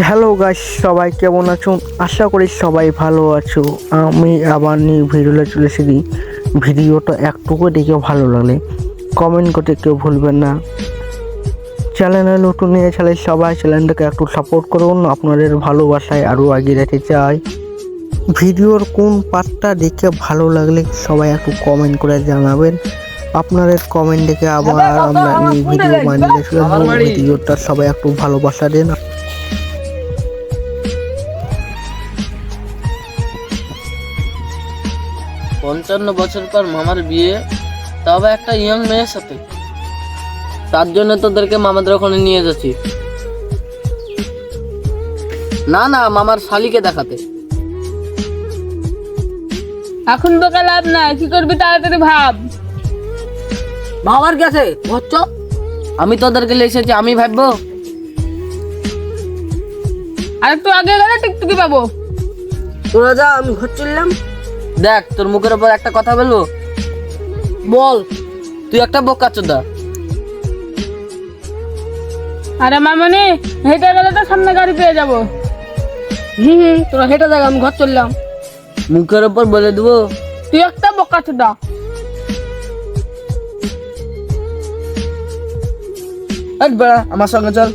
Hello guys, সবাই কেমন আছো? আশা করি সবাই ভালো আছো। আমি আবার নিউ ভিডিওতে চলে এসেছি। ভিডিওটা একটুকু দেখে ভালো লাগলে কমেন্ট করতে কেউ ভুলবেন না। চ্যানেলে নতুন নিয়ে ছেলে সবাই চ্যানেলটাকে একটু সাপোর্ট করুন, আপনাদের ভালোবাসায় আরও এগিয়ে যেতে চাই। ভিডিওর কোন পার্টটা দেখে ভালো লাগলে সবাই একটু কমেন্ট করে জানাবেন। আপনাদের কমেন্ট দেখে আবার আমরা নিউ ভিডিও বানিয়ে ভিডিওটা সবাই একটু ভালোবাসা দেন। 55 বছর পর মামার বিয়ে, তবে একটা ইয়ং মেয়ের সাথে। তার জন্য তোদেরকে মামাদের ওখানে নিয়ে যাচ্ছি। না না, মামার শালিকে দেখাতে। এখন তোকে লাভ নাই, কি করবি তাড়াতাড়ি ভাব। বাবার কাছে ঘচ্চ, আমি তোদেরকে লিখেছি, আমি ভাববো। আর একটু আগে গেলে টিকটুকি পাবো। তোরা যা, আমি ঘর চললাম। দেখ, তোর মুখের উপর একটা কথা বলবো, বল। তুই একটা বোকা চোদা। আরে মামনি, হেঁটে গেলে তো সামনে গাড়ি পেয়ে যাবো। তোরা হেঁটে দেখ, আমি ঘর চললাম। মুখের উপর বলে দেবো তুই একটা বোকা চোদা। বেড়া, আমার সঙ্গে চল।